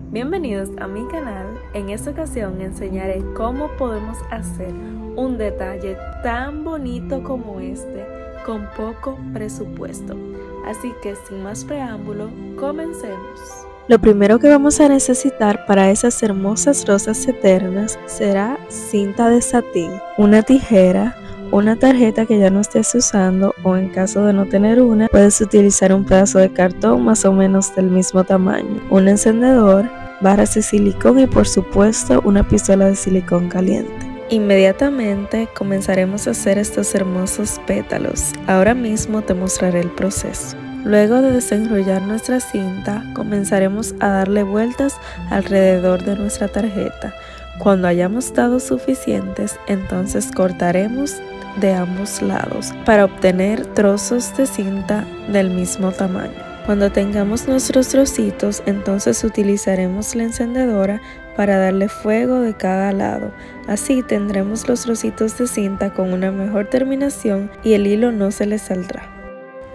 Bienvenidos a mi canal. En esta ocasión enseñaré cómo podemos hacer un detalle tan bonito como este con poco presupuesto. Así que sin más preámbulo, comencemos. Lo primero que vamos a necesitar para esas hermosas rosas eternas será cinta de satín, una tijera, una tarjeta que ya no estés usando o en caso de no tener una, puedes utilizar un pedazo de cartón más o menos del mismo tamaño, un encendedor, barras de silicón y por supuesto una pistola de silicón caliente. Inmediatamente comenzaremos a hacer estos hermosos pétalos. Ahora mismo te mostraré el proceso. Luego de desenrollar nuestra cinta, comenzaremos a darle vueltas alrededor de nuestra tarjeta. Cuando hayamos dado suficientes, entonces cortaremos de ambos lados para obtener trozos de cinta del mismo tamaño. Cuando tengamos nuestros trocitos, entonces utilizaremos la encendedora para darle fuego de cada lado. Así tendremos los trocitos de cinta con una mejor terminación y el hilo no se le saldrá.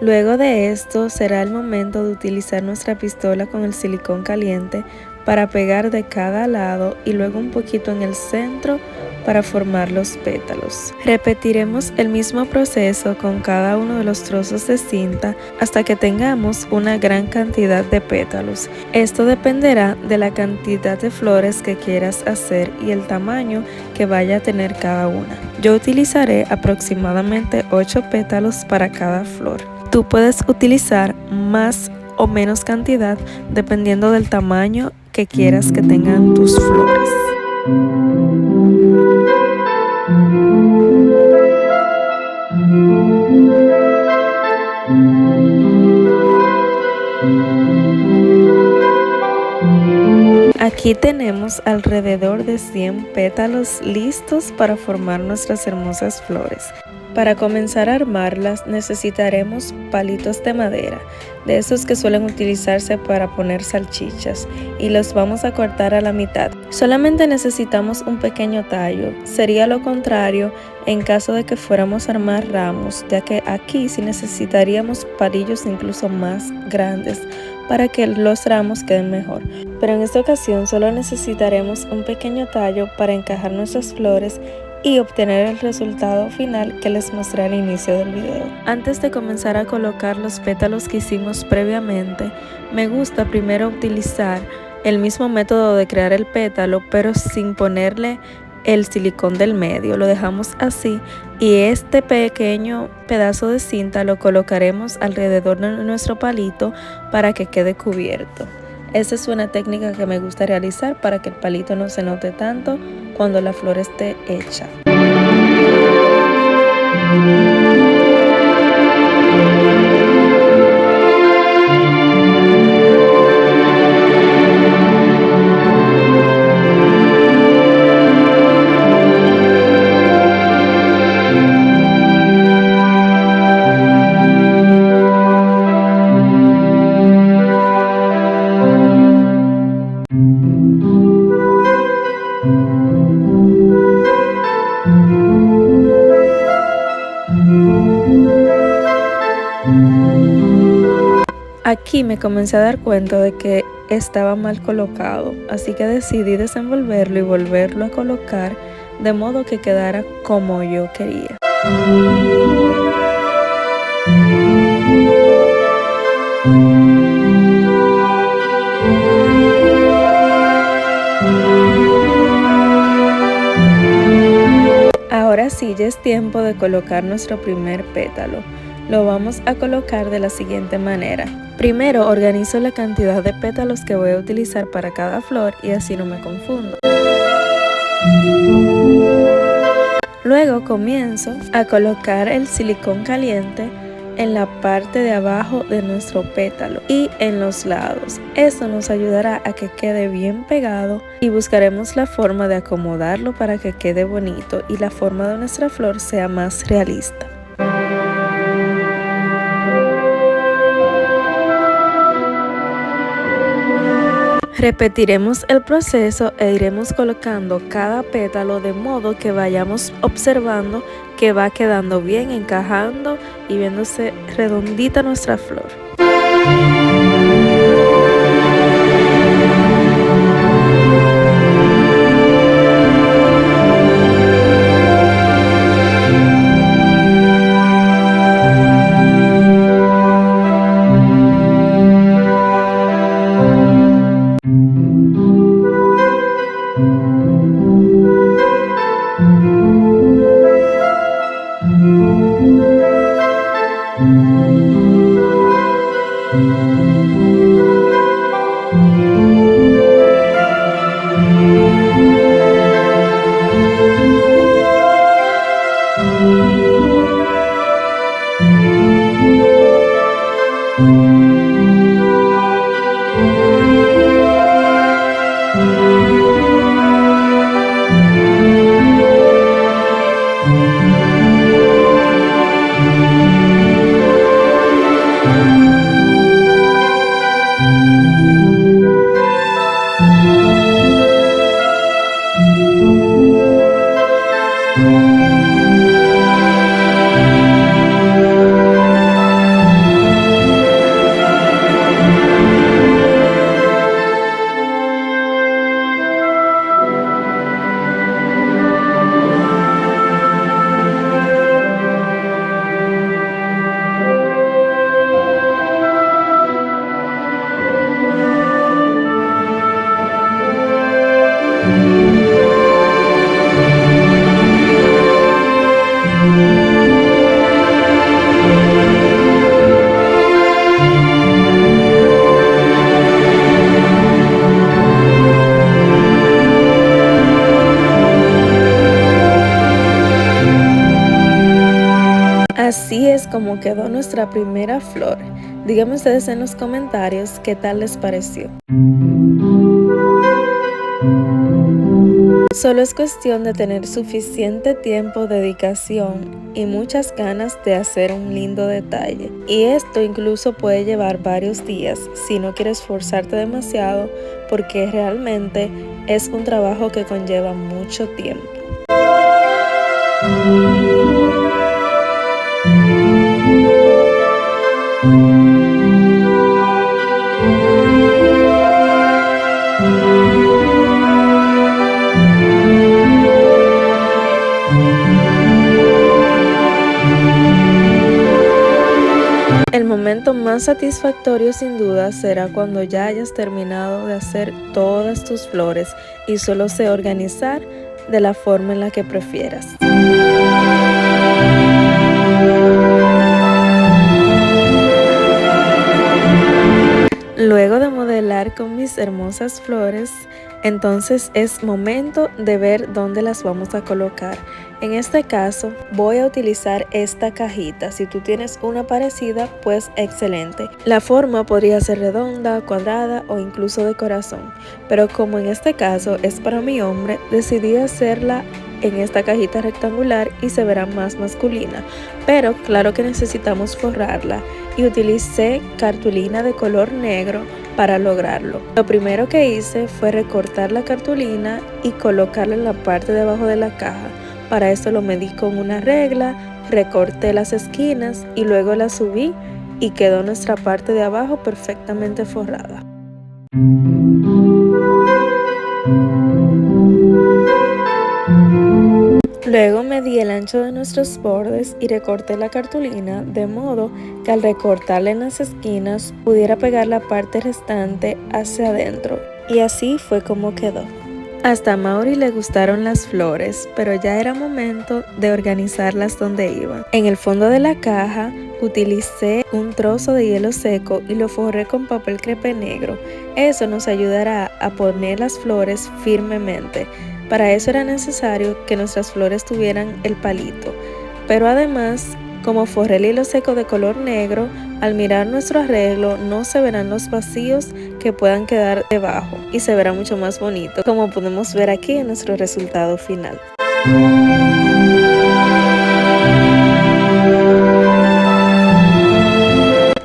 Luego de esto será el momento de utilizar nuestra pistola con el silicón caliente para pegar de cada lado y luego un poquito en el centro para formar los pétalos. Repetiremos el mismo proceso con cada uno de los trozos de cinta hasta que tengamos una gran cantidad de pétalos. Esto dependerá de la cantidad de flores que quieras hacer y el tamaño que vaya a tener cada una. Yo utilizaré aproximadamente 8 pétalos para cada flor. Tú puedes utilizar más o menos cantidad dependiendo del tamaño que quieras que tengan tus flores. Aquí tenemos alrededor de 100 pétalos listos para formar nuestras hermosas flores. Para comenzar a armarlas necesitaremos palitos de madera, de esos que suelen utilizarse para poner salchichas, y los vamos a cortar a la mitad. Solamente necesitamos un pequeño tallo, sería lo contrario en caso de que fuéramos a armar ramos, ya que aquí sí necesitaríamos palillos incluso más grandes para que los ramos queden mejor. Pero en esta ocasión solo necesitaremos un pequeño tallo para encajar nuestras flores y obtener el resultado final que les mostré al inicio del video. Antes de comenzar a colocar los pétalos que hicimos previamente, me gusta primero utilizar el mismo método de crear el pétalo, pero sin ponerle el silicón del medio. Lo dejamos así y este pequeño pedazo de cinta lo colocaremos alrededor de nuestro palito para que quede cubierto. Esa es una técnica que me gusta realizar para que el palito no se note tanto cuando la flor esté hecha. Aquí me comencé a dar cuenta de que estaba mal colocado, así que decidí desenvolverlo y volverlo a colocar de modo que quedara como yo quería. Ahora sí, ya es tiempo de colocar nuestro primer pétalo. Lo vamos a colocar de la siguiente manera. Primero organizo la cantidad de pétalos que voy a utilizar para cada flor y así no me confundo. Luego comienzo a colocar el silicón caliente en la parte de abajo de nuestro pétalo y en los lados. Esto nos ayudará a que quede bien pegado y buscaremos la forma de acomodarlo para que quede bonito y la forma de nuestra flor sea más realista. Repetiremos el proceso e iremos colocando cada pétalo de modo que vayamos observando que va quedando bien, encajando y viéndose redondita nuestra flor. así es como quedó nuestra primera flor. Díganme ustedes en los comentarios qué tal les pareció. Solo es cuestión de tener suficiente tiempo, dedicación y muchas ganas de hacer un lindo detalle. Y esto incluso puede llevar varios días si no quieres forzarte demasiado, porque realmente es un trabajo que conlleva mucho tiempo. El momento más satisfactorio sin duda será cuando ya hayas terminado de hacer todas tus flores y solo sé organizar de la forma en la que prefieras. Luego de modelar con mis hermosas flores, entonces es momento de ver dónde las vamos a colocar. En este caso voy a utilizar esta cajita. Si tú tienes una parecida, pues excelente. La forma podría ser redonda, cuadrada o incluso de corazón. Pero como en este caso es para mi hombre, decidí hacerla en esta cajita rectangular y se verá más masculina, pero claro que necesitamos forrarla y utilicé cartulina de color negro para lograrlo. Lo primero que hice fue recortar la cartulina y colocarla en la parte de abajo de la caja. Para esto lo medí con una regla, recorté las esquinas y luego la subí y quedó nuestra parte de abajo perfectamente forrada. Luego medí el ancho de nuestros bordes y recorté la cartulina de modo que al recortarla en las esquinas pudiera pegar la parte restante hacia adentro, y así fue como quedó. Hasta a Mauri le gustaron las flores, pero ya era momento de organizarlas donde iban. En el fondo de la caja utilicé un trozo de hielo seco y lo forré con papel crepé negro. Eso nos ayudará a poner las flores firmemente. Para eso era necesario que nuestras flores tuvieran el palito, pero además, como forré el hilo seco de color negro, al mirar nuestro arreglo no se verán los vacíos que puedan quedar debajo y se verá mucho más bonito, como podemos ver aquí en nuestro resultado final.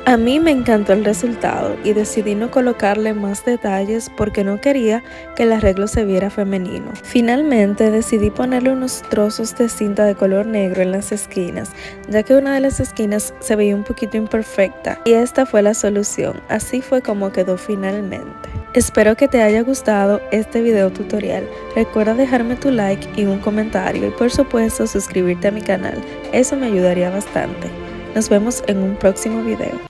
A mí me encantó el resultado y decidí no colocarle más detalles porque no quería que el arreglo se viera femenino. Finalmente decidí ponerle unos trozos de cinta de color negro en las esquinas, ya que una de las esquinas se veía un poquito imperfecta y esta fue la solución. Así fue como quedó finalmente. Espero que te haya gustado este video tutorial. Recuerda dejarme tu like y un comentario y por supuesto suscribirte a mi canal. Eso me ayudaría bastante. Nos vemos en un próximo video.